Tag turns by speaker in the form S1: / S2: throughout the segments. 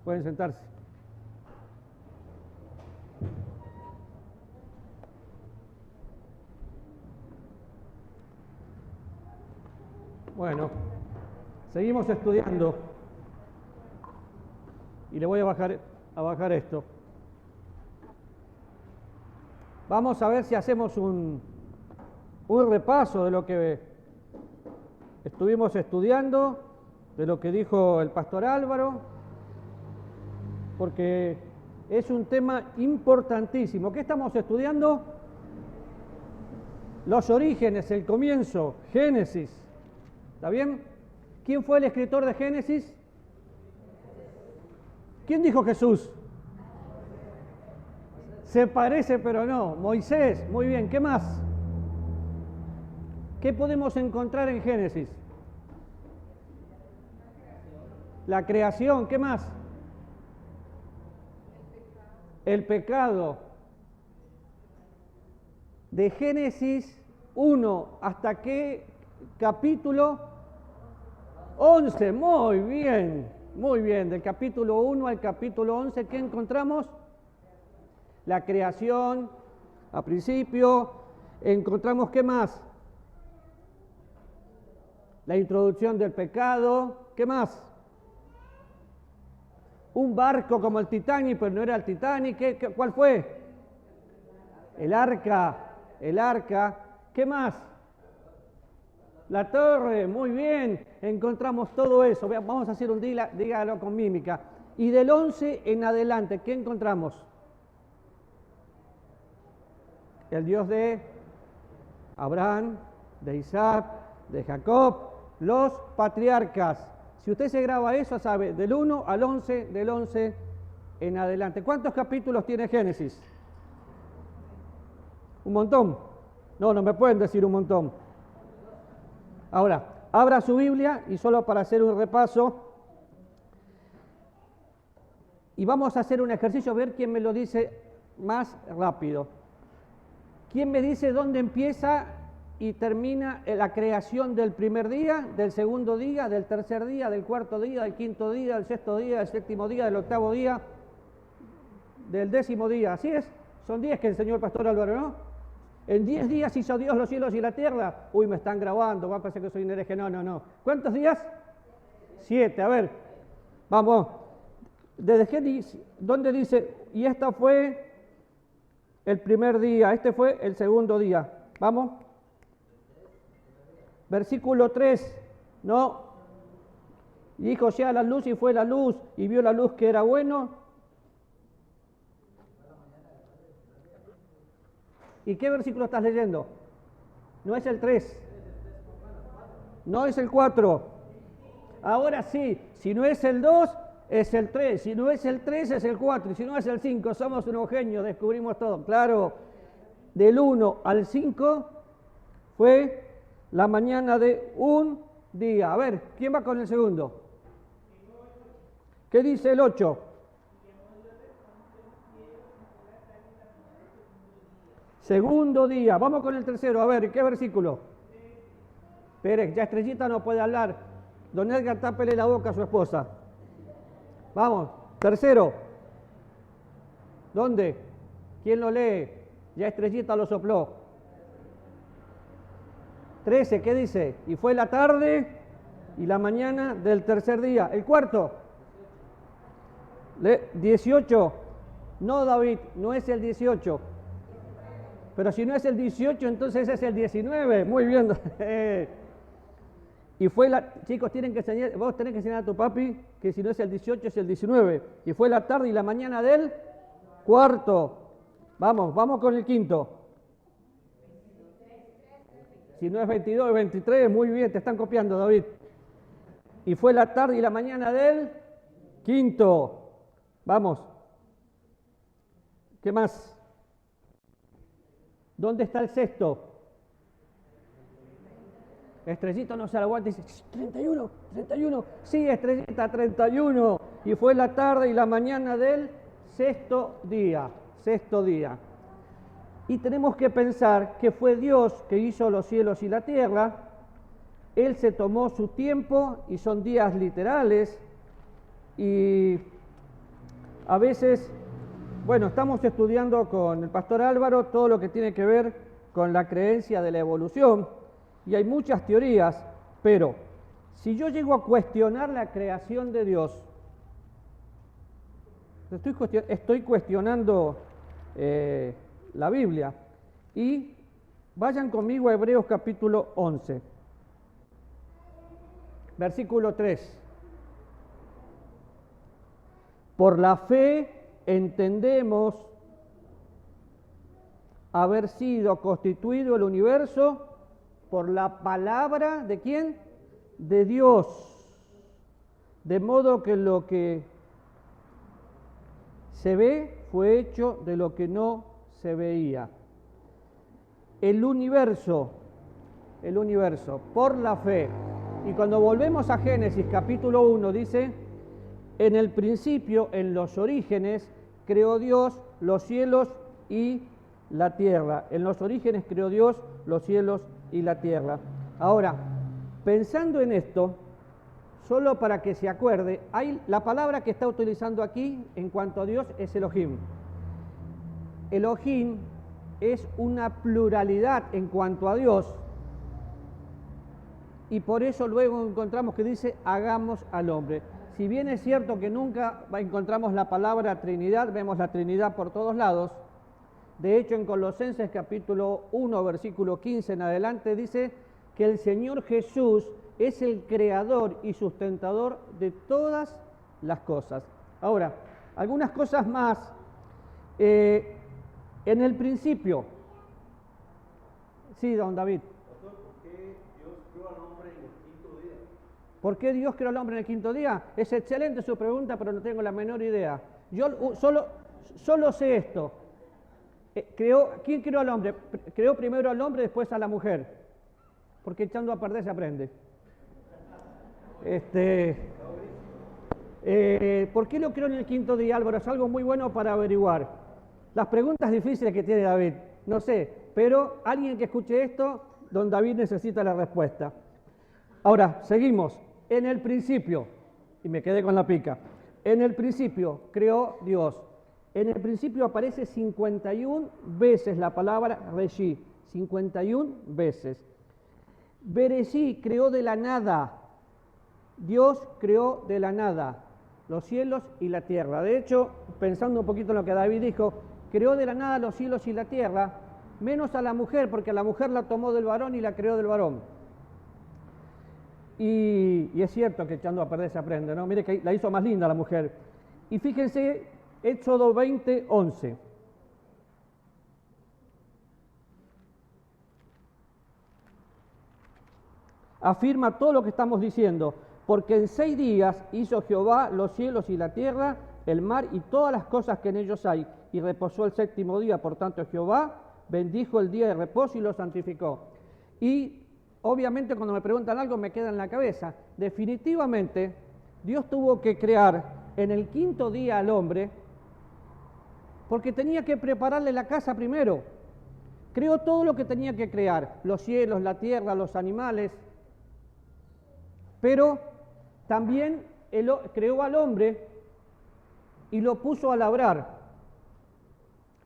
S1: Pueden sentarse. Bueno, seguimos estudiando y le voy a bajar esto. Vamos a ver si hacemos un repaso de lo que estuvimos estudiando, de lo que dijo el pastor Álvaro, porque es un tema importantísimo. ¿Qué estamos estudiando? Los orígenes, el comienzo, Génesis. ¿Está bien? ¿Quién fue el escritor de Génesis? ¿Quién dijo Jesús? Se parece, pero no. Moisés. Muy bien. ¿Qué más? ¿Qué podemos encontrar en Génesis? La creación. ¿Qué más? El pecado. De Génesis 1 hasta qué capítulo? 11, muy bien, del capítulo 1 al capítulo 11, ¿qué encontramos? La creación, a principio, encontramos ¿qué más? La introducción del pecado, ¿qué más? Un barco como el Titanic, pero no era el Titanic, ¿cuál fue? El arca, ¿qué más? La torre, muy bien, encontramos todo eso. Vamos a hacer un dígalo con mímica. Y del 11 en adelante, ¿qué encontramos? El Dios de Abraham, de Isaac, de Jacob, los patriarcas. Si usted se graba eso, sabe, del 1 al 11, del 11 en adelante. ¿Cuántos capítulos tiene Génesis? ¿Un montón? No me pueden decir un montón. Ahora, abra su Biblia y solo para hacer un repaso. Y vamos a hacer un ejercicio, a ver quién me lo dice más rápido. ¿Quién me dice dónde empieza y termina la creación del primer día, del segundo día, del tercer día, del cuarto día, del quinto día, del sexto día, del séptimo día, del octavo día, del décimo día? ¿Así es? Son 10 que enseñó el pastor Álvaro, ¿no? En 10 días hizo Dios los cielos y la tierra. Uy, me están grabando, va a parecer que soy un hereje. No. ¿Cuántos días? 7, a ver. Vamos. ¿Desde qué dice? ¿Dónde dice? Y esta fue el primer día, este fue el segundo día. Vamos. Versículo 3. No. Y dijo sea la luz y fue la luz, y vio la luz que era bueno. ¿Y qué versículo estás leyendo? No es el 3. No es el 4. Ahora sí, si no es el 2, es el 3. Si no es el 3, es el 4. Y si no es el 5, somos unos genios, descubrimos todo. Claro, del 1 al 5 fue la mañana de un día. A ver, ¿quién va con el segundo? ¿Qué dice el 8? Segundo día. Vamos con el tercero. A ver, ¿qué versículo? Pérez, ya Estrellita no puede hablar. Don Edgar, tápele la boca a su esposa. Vamos, tercero. ¿Dónde? ¿Quién lo lee? Ya Estrellita lo sopló. 13, ¿qué dice? Y fue la tarde y la mañana del tercer día. El cuarto. 18. No, David, no es el 18. Pero si no es el 18, entonces es el 19. Muy bien. Y fue chicos, vos tenés que enseñar a tu papi que si no es el 18 es el 19. Y fue la tarde y la mañana del cuarto. Vamos con el quinto. Si no es 22, es 23. Muy bien, te están copiando, David. Y fue la tarde y la mañana del quinto. Vamos. ¿Qué más? ¿Dónde está el sexto? Estrellita no se la aguanta y dice, 31. Sí, Estrellita, 31. Y fue la tarde y la mañana del sexto día. Y tenemos que pensar que fue Dios que hizo los cielos y la tierra. Él se tomó su tiempo y son días literales. Y A veces, bueno, estamos estudiando con el pastor Álvaro todo lo que tiene que ver con la creencia de la evolución y hay muchas teorías, pero si yo llego a cuestionar la creación de Dios, estoy cuestionando la Biblia. Y vayan conmigo a Hebreos capítulo 11, versículo 3. Por la fe entendemos haber sido constituido el universo por la palabra ¿de quién? De Dios. De modo que lo que se ve fue hecho de lo que no se veía. El universo, por la fe. Y cuando volvemos a Génesis capítulo 1 dice, en el principio, en los orígenes, creó Dios los cielos y la tierra. En los orígenes creó Dios los cielos y la tierra. Ahora, pensando en esto, solo para que se acuerde, la palabra que está utilizando aquí en cuanto a Dios es Elohim. Elohim es una pluralidad en cuanto a Dios y por eso luego encontramos que dice hagamos al hombre. Si bien es cierto que nunca encontramos la palabra Trinidad, vemos la Trinidad por todos lados. De hecho, en Colosenses capítulo 1, versículo 15 en adelante dice que el Señor Jesús es el creador y sustentador de todas las cosas. Ahora, algunas cosas más. En el principio, sí, don David.
S2: Pastor, ¿por qué Dios creó al hombre en el quinto día?
S1: ¿Por qué Dios creó al hombre en el quinto día? Es excelente su pregunta, pero no tengo la menor idea. Yo solo sé esto. ¿Quién creó al hombre? Creó primero al hombre, después a la mujer. Porque echando a perder se aprende. ¿Por qué lo creó en el quinto día, Álvaro? Es algo muy bueno para averiguar. Las preguntas difíciles que tiene David, no sé, pero alguien que escuche esto, don David necesita la respuesta. Ahora, seguimos. En el principio, y me quedé con la pica, en el principio creó Dios. En el principio aparece 51 veces la palabra Reshi, 51 veces. Bereshí creó de la nada. Dios creó de la nada los cielos y la tierra. De hecho, pensando un poquito en lo que David dijo, creó de la nada los cielos y la tierra, menos a la mujer, porque a la mujer la tomó del varón y la creó del varón. Y es cierto que echando a perder se aprende, ¿no? Mire que la hizo más linda la mujer. Y fíjense, Éxodo 20, 11. Afirma todo lo que estamos diciendo, porque en 6 días hizo Jehová los cielos y la tierra, el mar y todas las cosas que en ellos hay, y reposó el 7º día. Por tanto, Jehová bendijo el día de reposo y lo santificó. Y obviamente cuando me preguntan algo me queda en la cabeza. Definitivamente, Dios tuvo que crear en el 5º día al hombre porque tenía que prepararle la casa primero. Creó todo lo que tenía que crear, los cielos, la tierra, los animales, pero también creó al hombre y lo puso a labrar.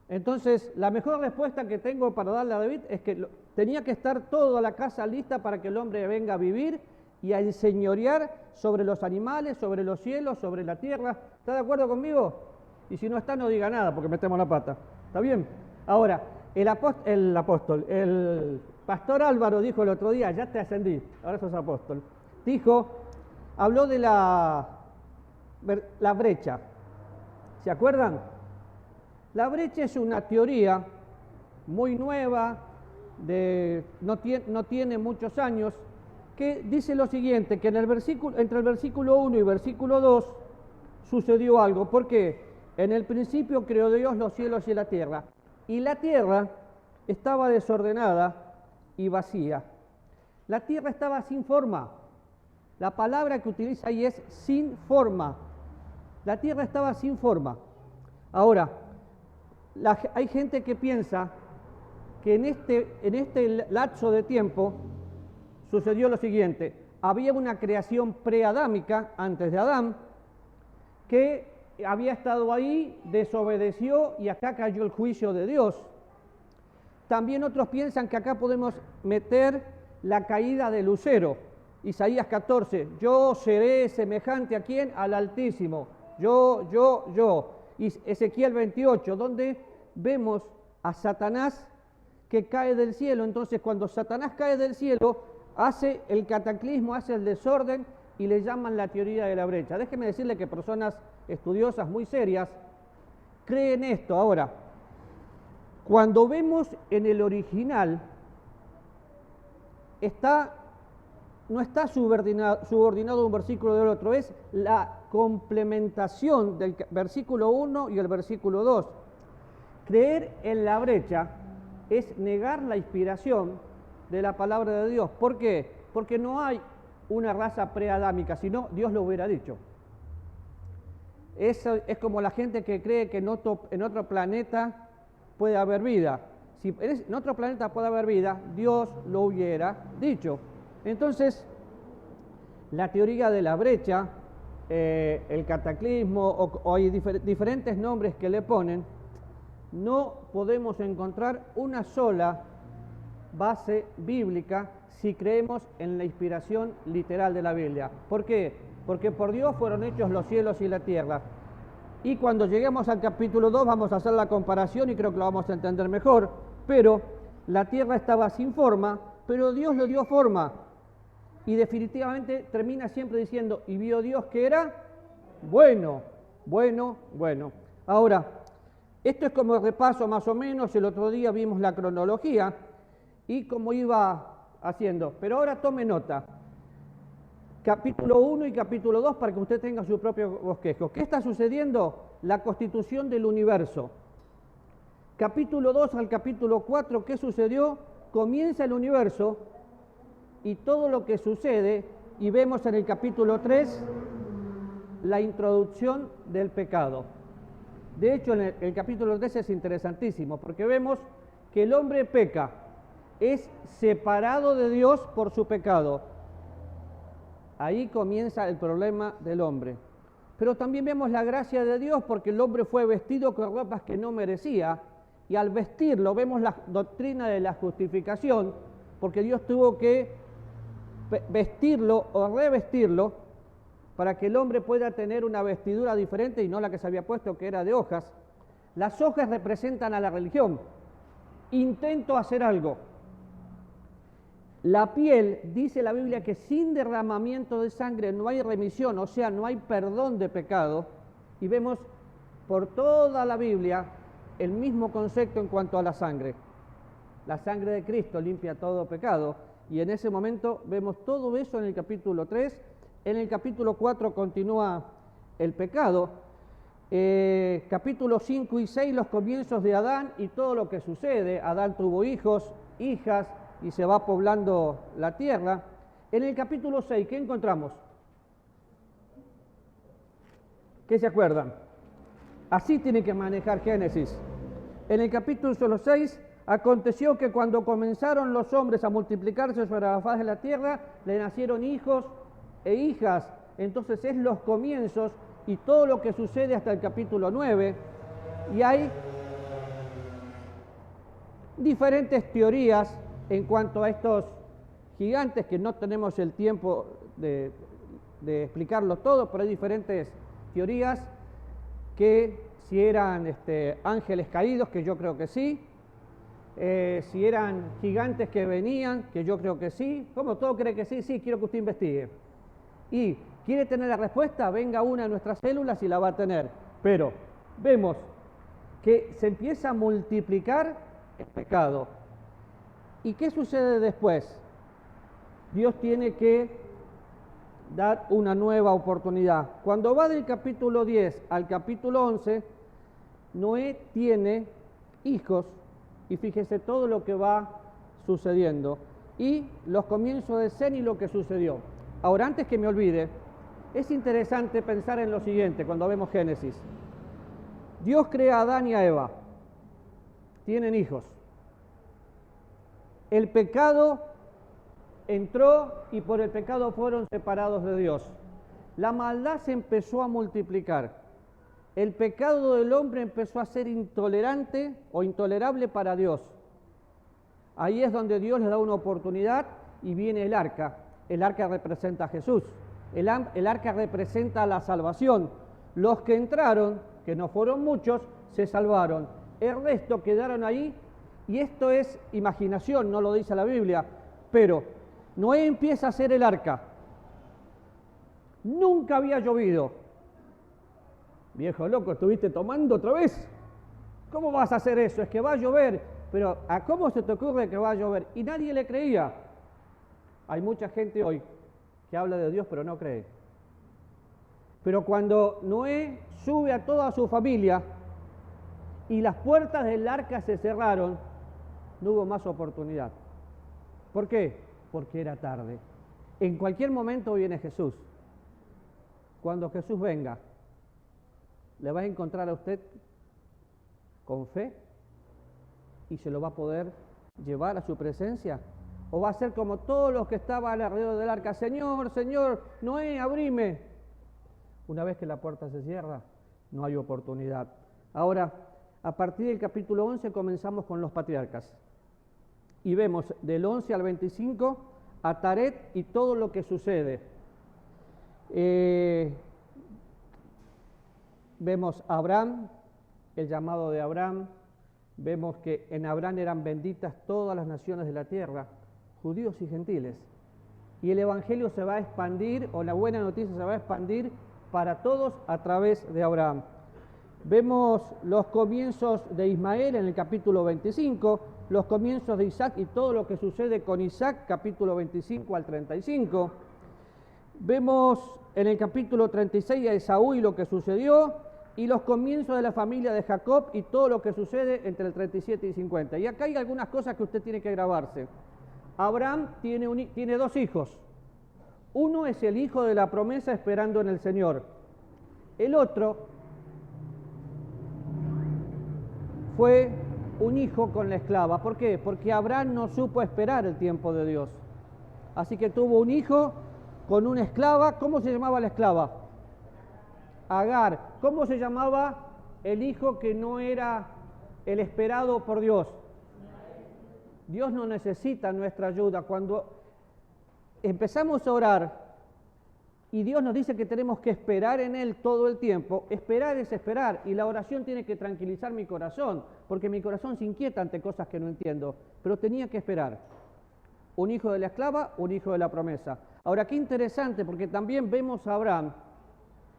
S1: Entonces, la mejor respuesta que tengo para darle a David es que tenía que estar toda la casa lista para que el hombre venga a vivir y a enseñorear sobre los animales, sobre los cielos, sobre la tierra. ¿Está de acuerdo conmigo? Y si no está, no diga nada porque metemos la pata. ¿Está bien? Ahora, el pastor Álvaro dijo el otro día, ya te ascendí, ahora sos apóstol. Habló de la brecha. ¿Se acuerdan? La brecha es una teoría muy nueva, no tiene muchos años, que dice lo siguiente, que entre el versículo 1 y versículo 2 sucedió algo. ¿Por qué? En el principio creó Dios los cielos y la tierra, y la tierra estaba desordenada y vacía. La tierra estaba sin forma. La palabra que utiliza ahí es sin forma. La tierra estaba sin forma. Ahora, hay gente que piensa que en este lapso de tiempo sucedió lo siguiente. Había una creación preadámica antes de Adán que había estado ahí, desobedeció y acá cayó el juicio de Dios. También otros piensan que acá podemos meter la caída de Lucero. Isaías 14, yo seré semejante a quién, al Altísimo. Yo. Y Ezequiel 28, donde vemos a Satanás que cae del cielo. Entonces, cuando Satanás cae del cielo, hace el cataclismo, hace el desorden y le llaman la teoría de la brecha. Déjeme decirle que personas estudiosas muy serias creen esto. Ahora, cuando vemos en el original, no está subordinado un versículo del otro, es la complementación del versículo 1 y el versículo 2. Creer en la brecha es negar la inspiración de la palabra de Dios. ¿Por qué? Porque no hay una raza preadámica, sino Dios lo hubiera dicho. Eso es como la gente que cree que en otro planeta puede haber vida. Si en otro planeta puede haber vida, Dios lo hubiera dicho. Entonces, la teoría de la brecha, el cataclismo, o hay diferentes nombres que le ponen, no podemos encontrar una sola base bíblica si creemos en la inspiración literal de la Biblia. ¿Por qué? Porque por Dios fueron hechos los cielos y la tierra. Y cuando lleguemos al capítulo 2 vamos a hacer la comparación y creo que lo vamos a entender mejor. Pero la tierra estaba sin forma, pero Dios le dio forma. Y definitivamente termina siempre diciendo, y vio Dios que era bueno. Ahora, esto es como repaso más o menos, el otro día vimos la cronología y cómo iba haciendo. Pero ahora tome nota, capítulo 1 y capítulo 2 para que usted tenga su propio bosquejo. ¿Qué está sucediendo? La constitución del universo. Capítulo 2 al capítulo 4, ¿qué sucedió? Comienza el universo y todo lo que sucede, y vemos en el capítulo 3 la introducción del pecado. De hecho, en el capítulo 3 es interesantísimo, porque vemos que el hombre peca, es separado de Dios por su pecado. Ahí comienza el problema del hombre. Pero también vemos la gracia de Dios, porque el hombre fue vestido con ropas que no merecía, y al vestirlo vemos la doctrina de la justificación, porque Dios tuvo que vestirlo o revestirlo para que el hombre pueda tener una vestidura diferente y no la que se había puesto, que era de hojas. Las hojas representan a la religión. Intento hacer algo. La piel, dice la Biblia, que sin derramamiento de sangre no hay remisión, o sea, no hay perdón de pecado. Y vemos por toda la Biblia el mismo concepto en cuanto a la sangre. La sangre de Cristo limpia todo pecado. Y en ese momento vemos todo eso en el capítulo 3. En el capítulo 4 continúa el pecado. Capítulos 5 y 6, los comienzos de Adán y todo lo que sucede. Adán tuvo hijos, hijas, y se va poblando la tierra. En el capítulo 6, ¿qué encontramos? ¿Qué se acuerdan? Así tiene que manejar Génesis. En el capítulo 6, aconteció que cuando comenzaron los hombres a multiplicarse sobre la faz de la tierra, le nacieron hijos e hijas. Entonces es los comienzos y todo lo que sucede hasta el capítulo 9. Y hay diferentes teorías en cuanto a estos gigantes, que no tenemos el tiempo de explicarlo todo, pero hay diferentes teorías, que si eran ángeles caídos, que yo creo que sí, si eran gigantes que venían, que yo creo que sí. ¿Cómo todo cree que sí? Sí, quiero que usted investigue. Y quiere tener la respuesta, venga una de nuestras células y la va a tener. Pero vemos que se empieza a multiplicar el pecado. ¿Y qué sucede después? Dios tiene que dar una nueva oportunidad. Cuando va del capítulo 10 al capítulo 11, Noé tiene hijos, y fíjese todo lo que va sucediendo, y los comienzos de Sem y lo que sucedió. Ahora, antes que me olvide, es interesante pensar en lo siguiente cuando vemos Génesis. Dios crea a Adán y a Eva, tienen hijos. El pecado entró y por el pecado fueron separados de Dios. La maldad se empezó a multiplicar. el pecado del hombre empezó a ser intolerante o intolerable para Dios. Ahí es donde Dios le da una oportunidad y viene el arca. El arca representa a Jesús. El arca representa la salvación. Los que entraron, que no fueron muchos, se salvaron. El resto quedaron ahí, y esto es imaginación, no lo dice la Biblia, pero Noé empieza a hacer el arca. Nunca había llovido. Viejo loco, ¿estuviste tomando otra vez? ¿Cómo vas a hacer eso? Es que va a llover. Pero ¿a cómo se te ocurre que va a llover? Y nadie le creía. Hay mucha gente hoy que habla de Dios pero no cree. Pero cuando Noé sube a toda su familia y las puertas del arca se cerraron, no hubo más oportunidad. ¿Por qué? Porque era tarde. En cualquier momento viene Jesús. Cuando Jesús venga, ¿le va a encontrar a usted con fe y se lo va a poder llevar a su presencia? ¿O va a ser como todos los que estaban alrededor del arca? Señor, Señor, Noé, abrime. Una vez que la puerta se cierra, no hay oportunidad. Ahora, a partir del capítulo 11 comenzamos con los patriarcas. Y vemos del 11 al 25 a Taret y todo lo que sucede. Vemos a Abraham, el llamado de Abraham. Vemos que en Abraham eran benditas todas las naciones de la tierra, judíos y gentiles. Y el evangelio se va a expandir, o la buena noticia se va a expandir para todos a través de Abraham. Vemos los comienzos de Ismael en el capítulo 25, los comienzos de Isaac y todo lo que sucede con Isaac, capítulo 25 al 35. Vemos en el capítulo 36 a Esaú y lo que sucedió, y los comienzos de la familia de Jacob y todo lo que sucede entre el 37 y 50. Y acá hay algunas cosas que usted tiene que grabarse. Abraham tiene dos hijos. Uno es el hijo de la promesa esperando en el Señor. El otro fue un hijo con la esclava. ¿Por qué? Porque Abraham no supo esperar el tiempo de Dios. Así que tuvo un hijo con una esclava. ¿Cómo se llamaba la esclava? Agar. ¿Cómo se llamaba el hijo que no era el esperado por Dios? Dios no necesita nuestra ayuda. Cuando empezamos a orar y Dios nos dice que tenemos que esperar en Él todo el tiempo, esperar es esperar, y la oración tiene que tranquilizar mi corazón, porque mi corazón se inquieta ante cosas que no entiendo, pero tenía que esperar. Un hijo de la esclava, un hijo de la promesa. Ahora, qué interesante, porque también vemos a Abraham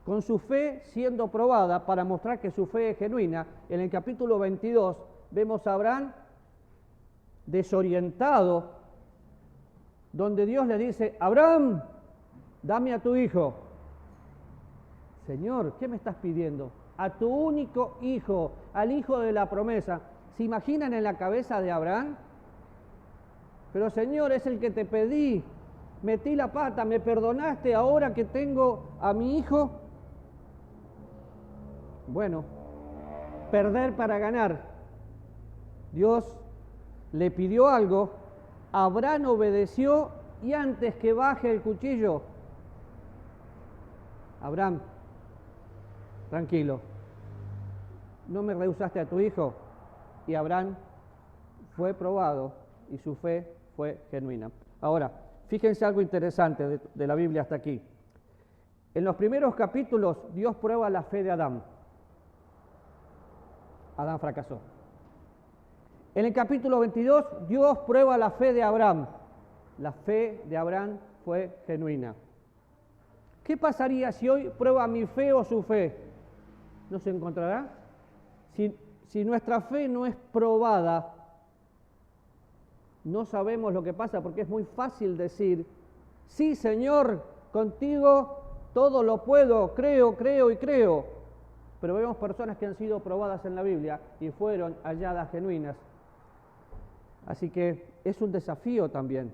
S1: con su fe siendo probada para mostrar que su fe es genuina. En el capítulo 22 vemos a Abraham desorientado, donde Dios le dice: Abraham, dame a tu hijo. Señor, ¿qué me estás pidiendo? A tu único hijo, al hijo de la promesa. ¿Se imaginan en la cabeza de Abraham? Pero Señor, es el que te pedí, metí la pata, me perdonaste, ahora que tengo a mi hijo. Bueno, perder para ganar. Dios le pidió algo, Abraham obedeció, y antes que baje el cuchillo, Abraham, tranquilo, no me rehusaste a tu hijo. Y Abraham fue probado y su fe fue genuina. Ahora, fíjense algo interesante de la Biblia hasta aquí. En los primeros capítulos Dios prueba la fe de Adán. Adán fracasó. En el capítulo 22 Dios prueba la fe de Abraham. La fe de Abraham fue genuina. ¿Qué pasaría si hoy prueba mi fe o su fe? ¿No se encontrará? Si nuestra fe no es probada, no sabemos lo que pasa, porque es muy fácil decir: sí, Señor, contigo todo lo puedo, creo y creo. Pero vemos personas que han sido probadas en la Biblia y fueron halladas genuinas. Así que es un desafío también.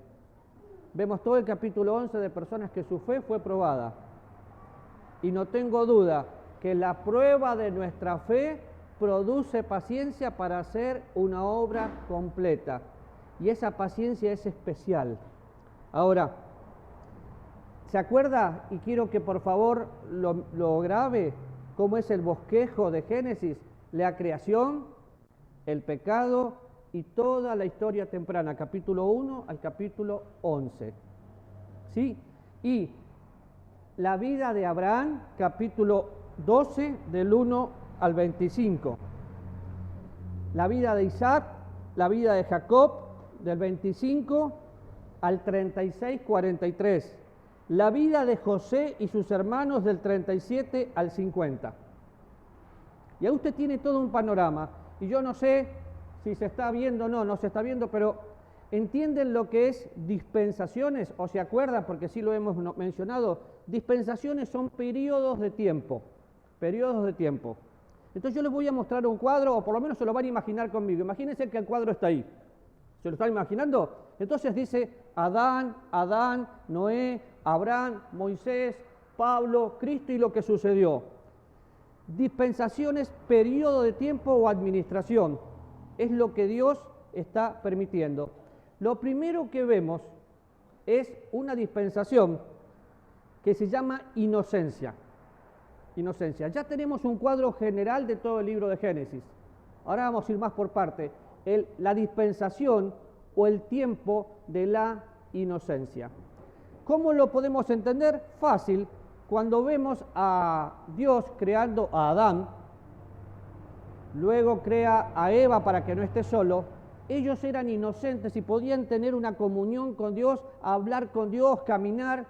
S1: Vemos todo el capítulo 11 de personas que su fe fue probada. Y no tengo duda que la prueba de nuestra fe produce paciencia para hacer una obra completa. Y esa paciencia es especial. Ahora, ¿se acuerda? Y quiero que por favor lo grabe. cómo es el bosquejo de Génesis, la creación, el pecado y toda la historia temprana, capítulo 1 al capítulo 11. ¿Sí? Y la vida de Abraham, capítulo 12, del 1 al 25. La vida de Isaac, la vida de Jacob, del 25 al 36, 43. La vida de José y sus hermanos, del 37 al 50. Y ahí usted tiene todo un panorama. Y yo no sé si se está viendo o no se está viendo, pero ¿entienden lo que es dispensaciones? ¿O se acuerdan? Porque sí lo hemos mencionado. Dispensaciones son periodos de tiempo. Periodos de tiempo. Entonces yo les voy a mostrar un cuadro, o por lo menos se lo van a imaginar conmigo. Imagínense que el cuadro está ahí. ¿Se lo están imaginando? Entonces dice Adán, Noé, Abraham, Moisés, Pablo, Cristo y lo que sucedió. Dispensaciones, periodo de tiempo o administración. Es lo que Dios está permitiendo. Lo primero que vemos es una dispensación que se llama inocencia. Inocencia. Ya tenemos un cuadro general de todo el libro de Génesis. Ahora vamos a ir más por parte. La dispensación o el tiempo de la inocencia. ¿Cómo lo podemos entender? Fácil. Cuando vemos a Dios creando a Adán, luego crea a Eva para que no esté solo, ellos eran inocentes y podían tener una comunión con Dios, hablar con Dios, caminar.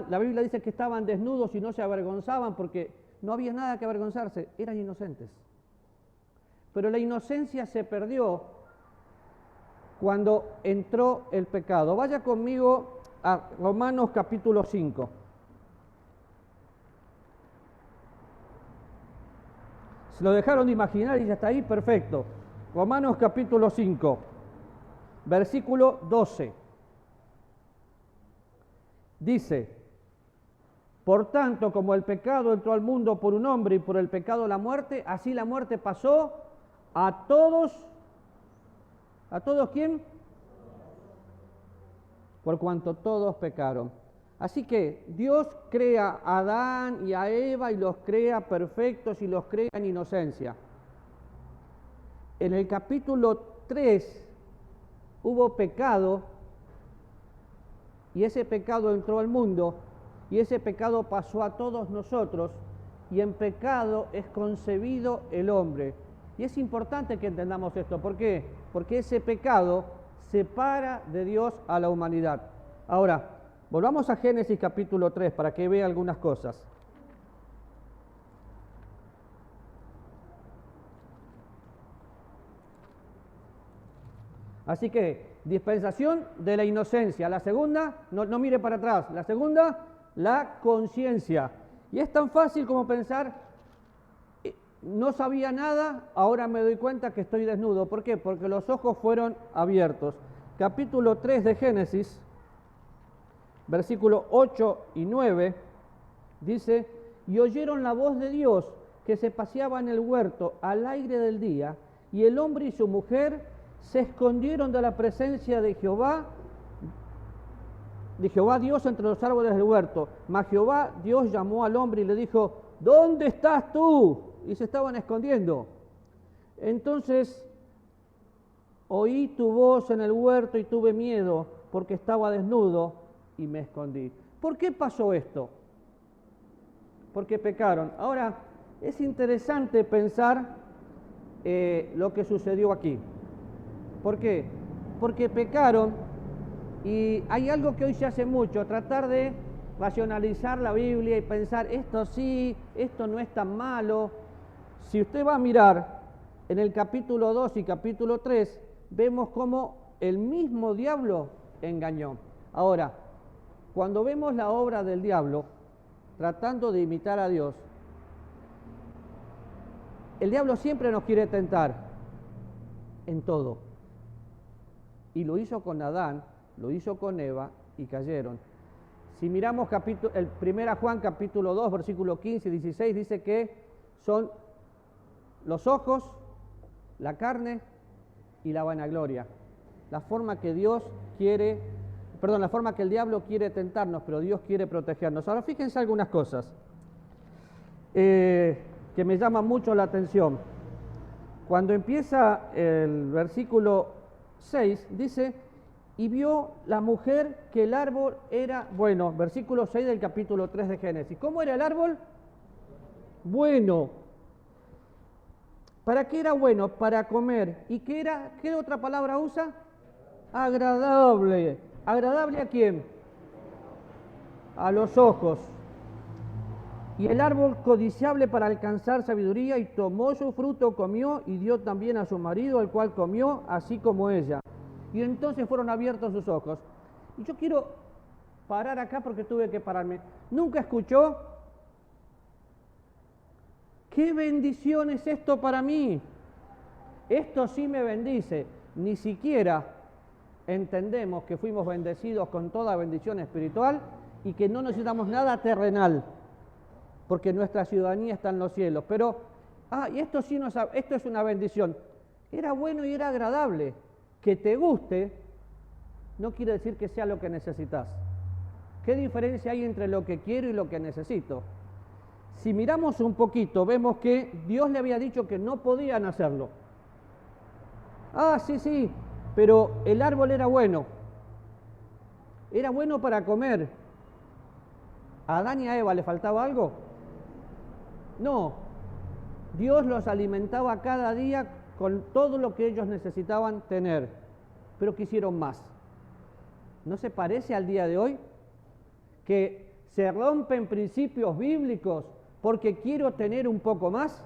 S1: La Biblia dice que estaban desnudos y no se avergonzaban porque no había nada que avergonzarse, eran inocentes. Pero la inocencia se perdió cuando entró el pecado. Vaya conmigo a Romanos capítulo 5. Se lo dejaron de imaginar y ya está ahí, perfecto. Romanos capítulo 5, versículo 12. Dice: por tanto, como el pecado entró al mundo por un hombre y por el pecado la muerte, así la muerte pasó a todos. ¿A todos quién? Por cuanto todos pecaron. Así que Dios crea a Adán y a Eva y los crea perfectos y los crea en inocencia. En el capítulo 3 hubo pecado y ese pecado entró al mundo y ese pecado pasó a todos nosotros y en pecado es concebido el hombre. Y es importante que entendamos esto. ¿Por qué? Porque ese pecado separa de Dios a la humanidad. Ahora, volvamos a Génesis capítulo 3 para que vea algunas cosas. Así que, dispensación de la inocencia. La segunda, no mire para atrás. La segunda, la conciencia. Y es tan fácil como pensar, no sabía nada, ahora me doy cuenta que estoy desnudo. ¿Por qué? Porque los ojos fueron abiertos. Capítulo 3 de Génesis, versículos 8 y 9, dice: y oyeron la voz de Dios que se paseaba en el huerto al aire del día, y el hombre y su mujer se escondieron de la presencia de Jehová Dios entre los árboles del huerto. Mas Jehová Dios llamó al hombre y le dijo: ¿dónde estás tú? Y se estaban escondiendo. Entonces oí tu voz en el huerto y tuve miedo porque estaba desnudo y me escondí. ¿Por qué pasó esto? Porque pecaron. Ahora, es interesante pensar lo que sucedió aquí. ¿Por qué? Porque pecaron y hay algo que hoy se hace mucho, tratar de racionalizar la Biblia y pensar, esto sí, esto no es tan malo. Si usted va a mirar en el capítulo 2 y capítulo 3, vemos cómo el mismo diablo engañó. Ahora, cuando vemos la obra del diablo, tratando de imitar a Dios, el diablo siempre nos quiere tentar en todo. Y lo hizo con Adán, lo hizo con Eva y cayeron. Si miramos el 1 Juan capítulo 2, versículo 15 y 16, dice que son los ojos, la carne y la vanagloria. La forma que la forma que el diablo quiere tentarnos, pero Dios quiere protegernos. Ahora fíjense algunas cosas. que me llama mucho la atención. Cuando empieza el versículo 6, dice, y vio la mujer que el árbol era bueno. Versículo 6 del capítulo 3 de Génesis. ¿Cómo era el árbol? Bueno. ¿Para qué era bueno? Para comer. ¿Y qué era? ¿Qué otra palabra usa? Agradable. ¿Agradable a quién? A los ojos. Y el árbol codiciable para alcanzar sabiduría, y tomó su fruto, comió, y dio también a su marido, el cual comió, así como ella. Y entonces fueron abiertos sus ojos. Y yo quiero parar acá porque tuve que pararme. ¿Nunca escuchó? ¡Qué bendición es esto para mí! Esto sí me bendice. Ni siquiera entendemos que fuimos bendecidos con toda bendición espiritual y que no necesitamos nada terrenal, porque nuestra ciudadanía está en los cielos. Pero, y esto sí esto es una bendición. Era bueno y era agradable. Que te guste no quiere decir que sea lo que necesitas. ¿Qué diferencia hay entre lo que quiero y lo que necesito? Si miramos un poquito, vemos que Dios le había dicho que no podían hacerlo. Sí, pero el árbol era bueno. Era bueno para comer. ¿A Adán y a Eva le faltaba algo? No. Dios los alimentaba cada día con todo lo que ellos necesitaban tener, pero quisieron más. ¿No se parece al día de hoy? Que se rompen principios bíblicos porque quiero tener un poco más.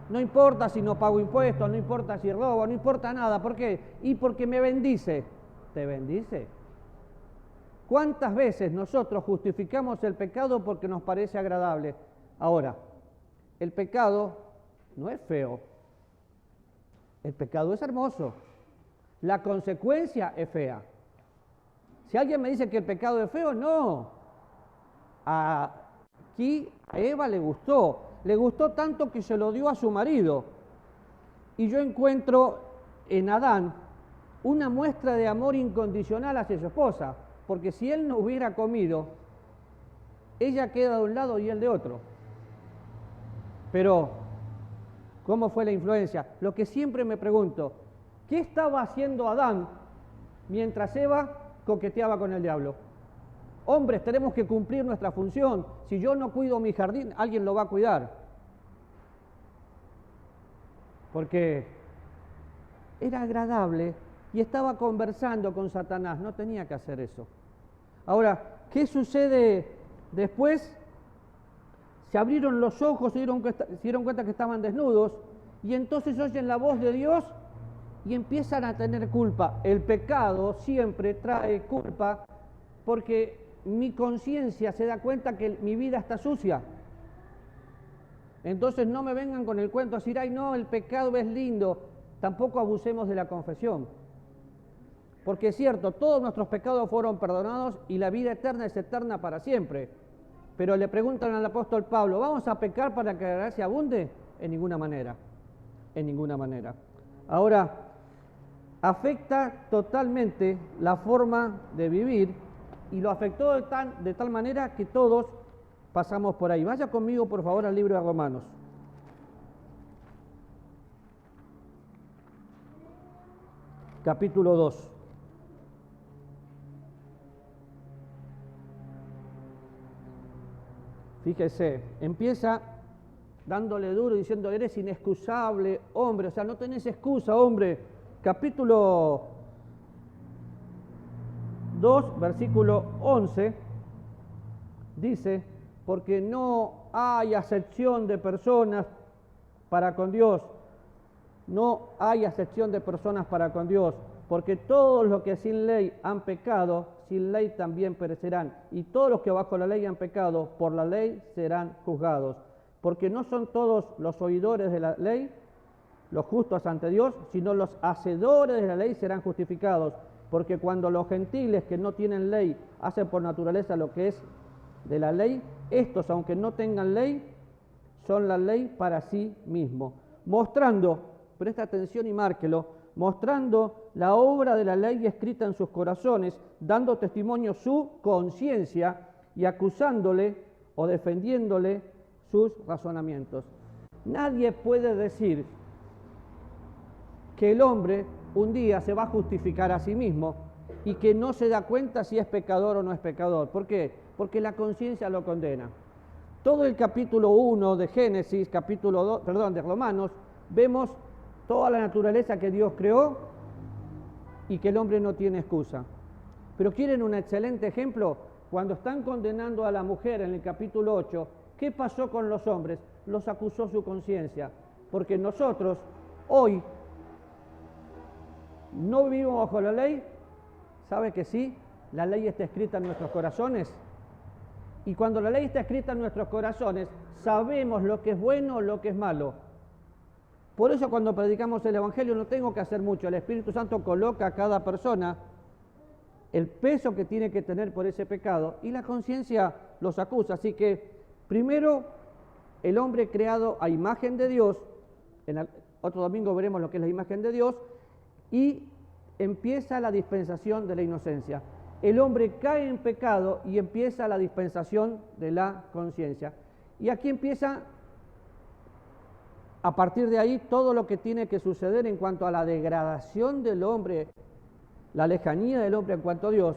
S1: No importa si no pago impuestos, no importa si robo, no importa nada. ¿Por qué? Y porque me bendice. ¿Te bendice? ¿Cuántas veces nosotros justificamos el pecado porque nos parece agradable? Ahora, el pecado no es feo. El pecado es hermoso. La consecuencia es fea. Si alguien me dice que el pecado es feo, no. Aquí a Eva le gustó tanto que se lo dio a su marido. Y yo encuentro en Adán una muestra de amor incondicional hacia su esposa, porque si él no hubiera comido, ella queda de un lado y él de otro. Pero, ¿cómo fue la influencia? Lo que siempre me pregunto, ¿qué estaba haciendo Adán mientras Eva coqueteaba con el diablo? Hombres, tenemos que cumplir nuestra función. Si yo no cuido mi jardín, alguien lo va a cuidar. Porque era agradable y estaba conversando con Satanás. No tenía que hacer eso. Ahora, ¿qué sucede después? Se abrieron los ojos, se dieron cuenta que estaban desnudos y entonces oyen la voz de Dios y empiezan a tener culpa. El pecado siempre trae culpa porque mi conciencia se da cuenta que mi vida está sucia. Entonces no me vengan con el cuento a decir, ay no, el pecado es lindo. Tampoco abusemos de la confesión. Porque es cierto, todos nuestros pecados fueron perdonados y la vida eterna es eterna para siempre. Pero le preguntan al apóstol Pablo, ¿vamos a pecar para que la gracia abunde? En ninguna manera. En ninguna manera. Ahora, afecta totalmente la forma de vivir y lo afectó de tal manera que todos pasamos por ahí. Vaya conmigo, por favor, al libro de Romanos. Capítulo 2. Fíjese, empieza dándole duro, diciendo, eres inexcusable, hombre, o sea, no tenés excusa, hombre. Capítulo 2, versículo 11, dice, porque no hay acepción de personas para con Dios, no hay acepción de personas para con Dios, porque todos los que sin ley han pecado, sin ley también perecerán, y todos los que bajo la ley han pecado, por la ley serán juzgados, porque no son todos los oidores de la ley los justos ante Dios, sino los hacedores de la ley serán justificados, porque cuando los gentiles que no tienen ley hacen por naturaleza lo que es de la ley, estos, aunque no tengan ley, son la ley para sí mismos, mostrando, presta atención y márquelo, mostrando la obra de la ley escrita en sus corazones, dando testimonio su conciencia y acusándole o defendiéndole sus razonamientos. Nadie puede decir que el hombre un día se va a justificar a sí mismo y que no se da cuenta si es pecador o no es pecador. ¿Por qué? Porque la conciencia lo condena. Todo el capítulo 1 de Génesis, de Romanos, vemos toda la naturaleza que Dios creó y que el hombre no tiene excusa. Pero ¿quieren un excelente ejemplo? Cuando están condenando a la mujer en el capítulo 8, ¿qué pasó con los hombres? Los acusó su conciencia, porque nosotros hoy no vivimos bajo la ley. ¿Sabe que sí? La ley está escrita en nuestros corazones. Y cuando la ley está escrita en nuestros corazones, sabemos lo que es bueno o lo que es malo. Por eso cuando predicamos el Evangelio no tengo que hacer mucho. El Espíritu Santo coloca a cada persona el peso que tiene que tener por ese pecado y la conciencia los acusa. Así que primero el hombre creado a imagen de Dios, otro domingo veremos lo que es la imagen de Dios, y empieza la dispensación de la inocencia. El hombre cae en pecado y empieza la dispensación de la conciencia. Y aquí empieza, a partir de ahí, todo lo que tiene que suceder en cuanto a la degradación del hombre, la lejanía del hombre en cuanto a Dios,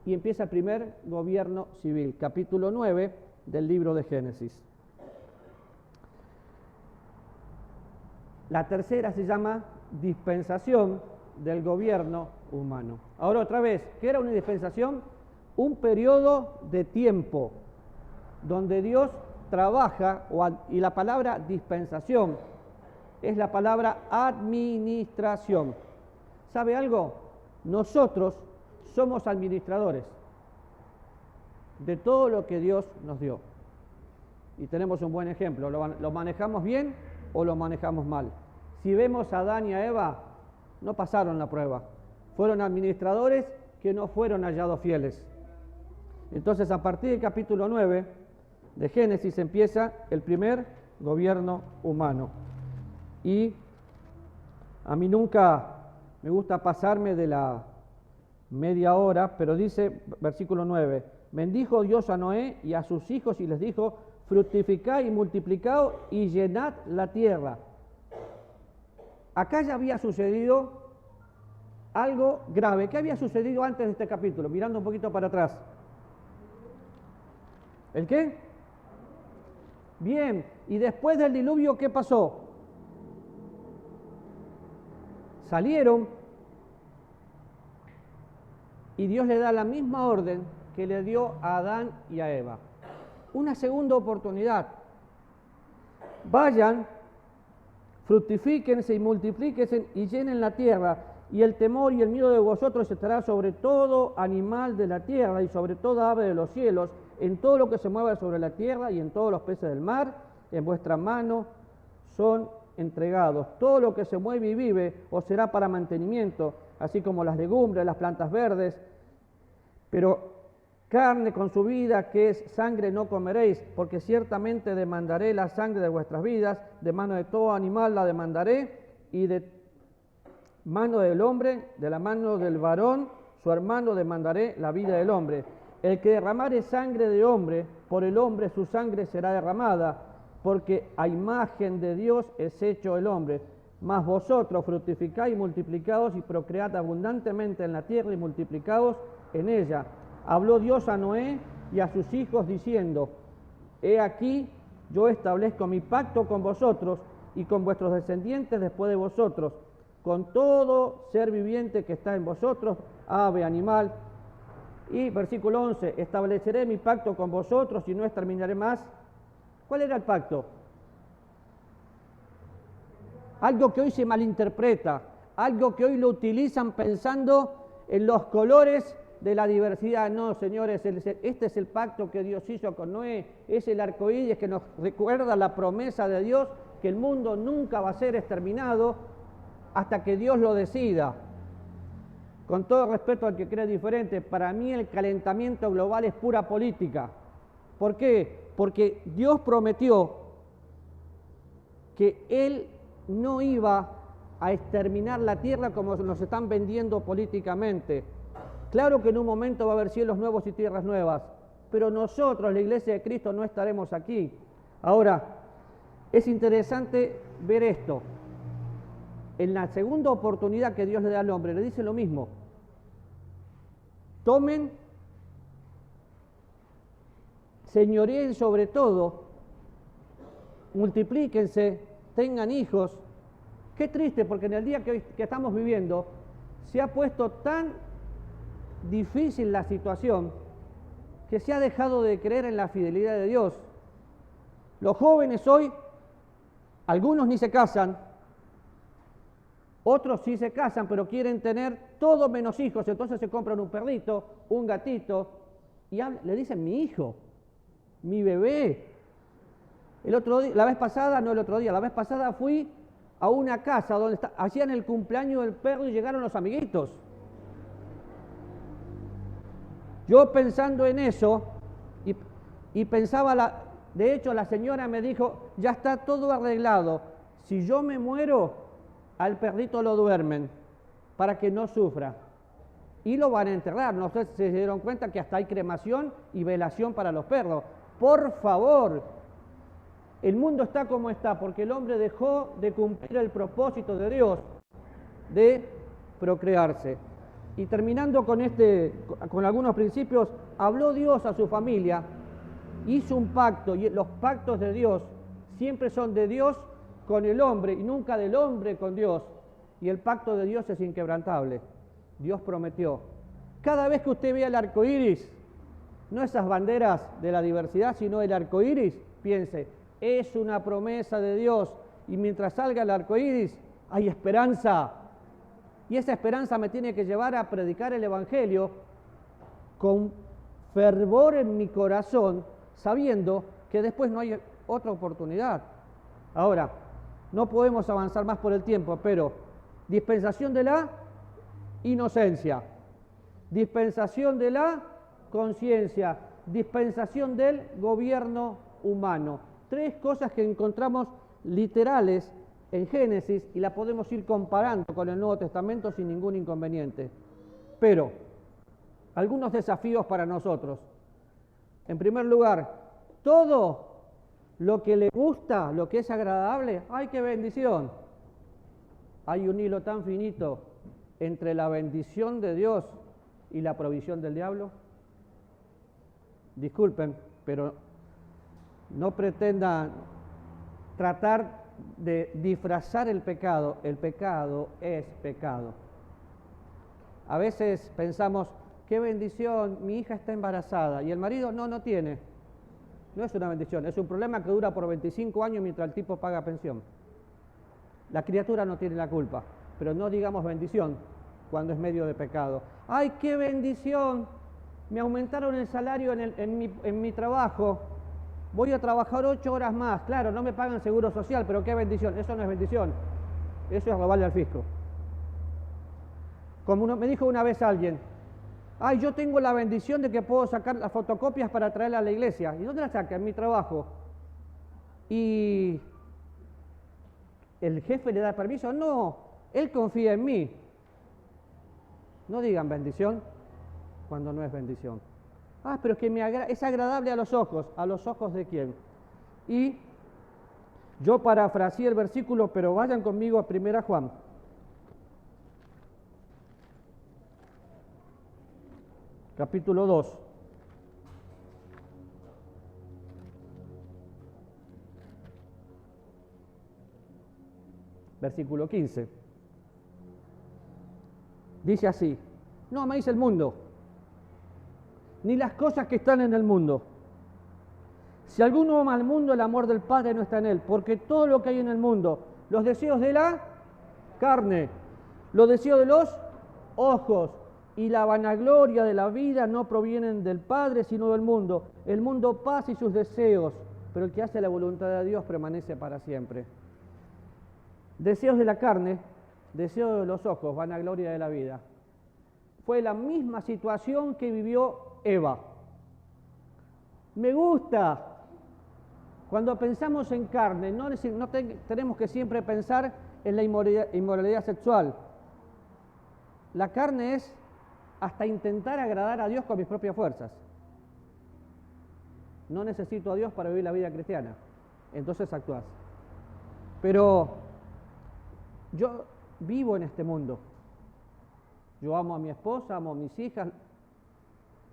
S1: y empieza el primer gobierno civil, capítulo 9 del libro de Génesis. La tercera se llama dispensación del gobierno humano. Ahora otra vez, ¿qué era una dispensación? Un periodo de tiempo donde Dios trabaja, y la palabra dispensación es la palabra administración. ¿Sabe algo? Nosotros somos administradores de todo lo que Dios nos dio. Y tenemos un buen ejemplo. ¿Lo manejamos bien o lo manejamos mal? Si vemos a Adán y a Eva, no pasaron la prueba. Fueron administradores que no fueron hallados fieles. Entonces, a partir del capítulo 9 de Génesis empieza el primer gobierno humano. Y a mí nunca me gusta pasarme de la media hora, pero dice, versículo 9, bendijo Dios a Noé y a sus hijos y les dijo, fructificad y multiplicaos y llenad la tierra. Acá ya había sucedido algo grave. ¿Qué había sucedido antes de este capítulo? Mirando un poquito para atrás. ¿El qué? Bien, y después del diluvio, ¿qué pasó? Salieron y Dios le da la misma orden que le dio a Adán y a Eva. Una segunda oportunidad. Vayan, fructifíquense y multiplíquense y llenen la tierra, y el temor y el miedo de vosotros estará sobre todo animal de la tierra y sobre toda ave de los cielos, en todo lo que se mueva sobre la tierra y en todos los peces del mar, en vuestra mano son entregados. Todo lo que se mueve y vive os será para mantenimiento, así como las legumbres, las plantas verdes, pero carne con su vida, que es sangre, no comeréis, porque ciertamente demandaré la sangre de vuestras vidas, de mano de todo animal la demandaré, y de mano del hombre, de la mano del varón, su hermano, demandaré la vida del hombre. El que derramare sangre de hombre, por el hombre su sangre será derramada, porque a imagen de Dios es hecho el hombre. Mas vosotros fructificáis y multiplicaos y procread abundantemente en la tierra y multiplicaos en ella. Habló Dios a Noé y a sus hijos diciendo, he aquí, yo establezco mi pacto con vosotros y con vuestros descendientes después de vosotros, con todo ser viviente que está en vosotros, ave, animal. Y versículo 11, estableceré mi pacto con vosotros y no exterminaré más. ¿Cuál era el pacto? Algo que hoy se malinterpreta, algo que hoy lo utilizan pensando en los colores de la diversidad. No, señores, este es el pacto que Dios hizo con Noé, es el arcoíris que nos recuerda la promesa de Dios que el mundo nunca va a ser exterminado hasta que Dios lo decida. Con todo respeto al que cree diferente, para mí el calentamiento global es pura política. ¿Por qué? Porque Dios prometió que Él no iba a exterminar la tierra como nos están vendiendo políticamente. Claro que en un momento va a haber cielos nuevos y tierras nuevas, pero nosotros, la Iglesia de Cristo, no estaremos aquí. Ahora, es interesante ver esto. En la segunda oportunidad que Dios le da al hombre, le dice lo mismo. Tomen, señoreen sobre todo, multiplíquense, tengan hijos. Qué triste, porque en el día que estamos viviendo se ha puesto tan difícil la situación que se ha dejado de creer en la fidelidad de Dios. Los jóvenes hoy, algunos ni se casan, otros sí se casan, pero quieren tener todo menos hijos, entonces se compran un perrito, un gatito, y le dicen mi hijo, mi bebé. El otro día, la vez pasada fui a una casa donde hacían el cumpleaños del perro y llegaron los amiguitos. Yo pensando en eso, y pensaba, de hecho la señora me dijo, ya está todo arreglado, si yo me muero, al perrito lo duermen, para que no sufra. Y lo van a enterrar, no sé si se dieron cuenta que hasta hay cremación y velación para los perros. Por favor, el mundo está como está, porque el hombre dejó de cumplir el propósito de Dios de procrearse. Y terminando con algunos principios, habló Dios a su familia, hizo un pacto, y los pactos de Dios siempre son de Dios con el hombre y nunca del hombre con Dios. Y el pacto de Dios es inquebrantable. Dios prometió. Cada vez que usted vea el arco iris, no esas banderas de la diversidad, sino el arco iris, piense, es una promesa de Dios. Y mientras salga el arco iris, hay esperanza. Y esa esperanza me tiene que llevar a predicar el Evangelio con fervor en mi corazón, sabiendo que después no hay otra oportunidad. Ahora, no podemos avanzar más por el tiempo, pero dispensación de la inocencia, dispensación de la conciencia, dispensación del gobierno humano. Tres cosas que encontramos literales en Génesis y la podemos ir comparando con el Nuevo Testamento sin ningún inconveniente. Pero, algunos desafíos para nosotros. En primer lugar, todo lo que le gusta, lo que es agradable, ¡ay, qué bendición! Hay un hilo tan finito entre la bendición de Dios y la provisión del diablo. Disculpen, pero no pretendan tratar de disfrazar el pecado. El pecado es pecado. A veces pensamos, qué bendición, mi hija está embarazada y el marido no tiene. No es una bendición, es un problema que dura por 25 años mientras el tipo paga pensión. La criatura no tiene la culpa, pero no digamos bendición cuando es medio de pecado. ¡Ay, qué bendición! Me aumentaron el salario en mi trabajo. Voy a trabajar 8 horas más. Claro, no me pagan seguro social, pero qué bendición. Eso no es bendición. Eso es robarle al fisco. Como me dijo una vez alguien, ¡ay, yo tengo la bendición de que puedo sacar las fotocopias para traerlas a la iglesia! ¿Y dónde las saca? En mi trabajo. ¿Y el jefe le da permiso? No, él confía en mí. No digan bendición cuando no es bendición. Ah, pero es que es agradable a los ojos de quién. Y yo parafraseé el versículo, pero vayan conmigo a 1 Juan. Capítulo 2. Versículo 15. Dice así: no améis el mundo, ni las cosas que están en el mundo. Si alguno ama al mundo, el amor del Padre no está en él, porque todo lo que hay en el mundo, los deseos de la carne, los deseos de los ojos y la vanagloria de la vida no provienen del Padre, sino del mundo. El mundo pasa y sus deseos, pero el que hace la voluntad de Dios permanece para siempre. Deseos de la carne, deseos de los ojos, vanagloria de la vida. Fue la misma situación que vivió Eva. Me gusta. Cuando pensamos en carne, no tenemos que siempre pensar en la inmoralidad sexual. La carne es hasta intentar agradar a Dios con mis propias fuerzas. No necesito a Dios para vivir la vida cristiana. Entonces actúas. Pero yo vivo en este mundo. Yo amo a mi esposa, amo a mis hijas,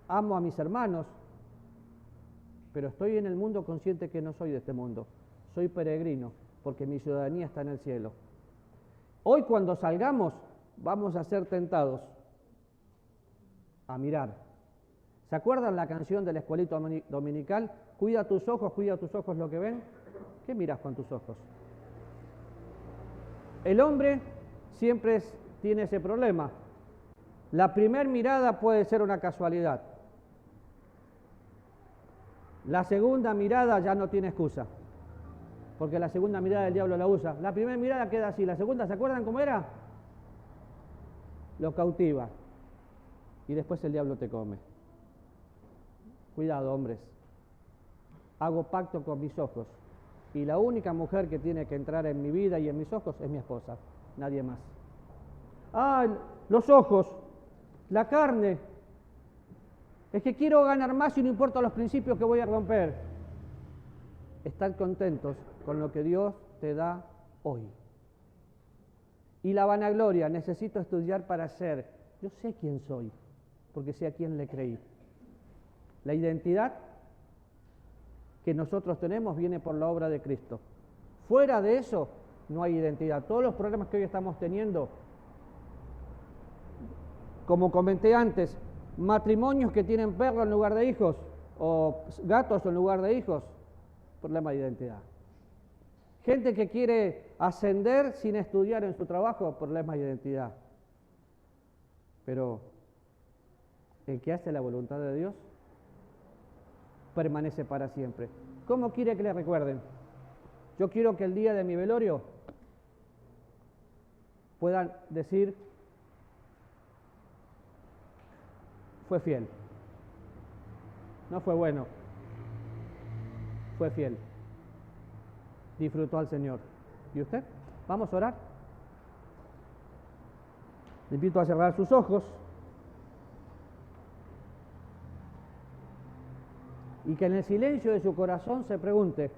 S1: amo a mis hermanos, pero estoy en el mundo consciente que no soy de este mundo. Soy peregrino, porque mi ciudadanía está en el cielo. Hoy cuando salgamos, vamos a ser tentados a mirar. ¿Se acuerdan la canción del escuelito dominical? Cuida tus ojos lo que ven. ¿Qué miras con tus ojos? El hombre siempre tiene ese problema. La primer mirada puede ser una casualidad. La segunda mirada ya no tiene excusa, porque la segunda mirada el diablo la usa. La primera mirada queda así, la segunda, ¿se acuerdan cómo era? Lo cautiva y después el diablo te come. Cuidado, hombres. Hago pacto con mis ojos y la única mujer que tiene que entrar en mi vida y en mis ojos es mi esposa, nadie más. Los ojos, la carne. Es que quiero ganar más y no importa los principios que voy a romper. Estar contentos con lo que Dios te da hoy. Y la vanagloria, necesito estudiar para ser. Yo sé quién soy, porque sé a quién le creí. La identidad que nosotros tenemos viene por la obra de Cristo. Fuera de eso, no hay identidad. Todos los problemas que hoy estamos teniendo, como comenté antes, matrimonios que tienen perros en lugar de hijos o gatos en lugar de hijos, problema de identidad. Gente que quiere ascender sin estudiar en su trabajo, problema de identidad. Pero el que hace la voluntad de Dios permanece para siempre. ¿Cómo quiere que le recuerden? Yo quiero que el día de mi velorio puedan decir: fue fiel. No fue bueno, fue fiel. Disfrutó al Señor. ¿Y usted? Vamos a orar. Le invito a cerrar sus ojos y que en el silencio de su corazón se pregunte: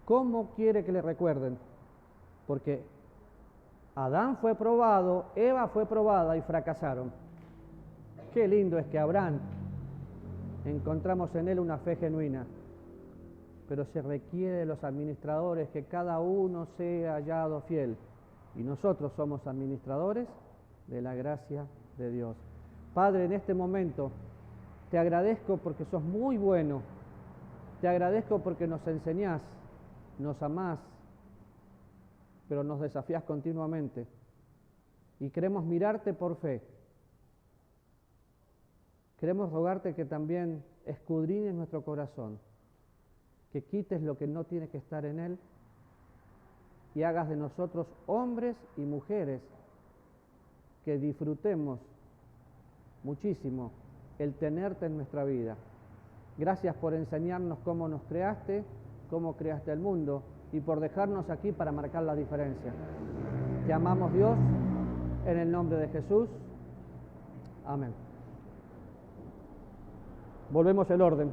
S1: ¿cómo quiere que le recuerden? Porque Adán fue probado, Eva fue probada y fracasaron. Qué lindo es que Abraham encontramos en él una fe genuina, pero se requiere de los administradores que cada uno sea hallado fiel, y nosotros somos administradores de la gracia de Dios. Padre, en este momento te agradezco porque sos muy bueno, te agradezco porque nos enseñás, nos amás, pero nos desafías continuamente y queremos mirarte por fe. Queremos rogarte que también escudriñes nuestro corazón, que quites lo que no tiene que estar en él y hagas de nosotros hombres y mujeres que disfrutemos muchísimo el tenerte en nuestra vida. Gracias por enseñarnos cómo nos creaste, cómo creaste el mundo y por dejarnos aquí para marcar la diferencia. Te amamos, Dios, en el nombre de Jesús. Amén. Volvemos al orden.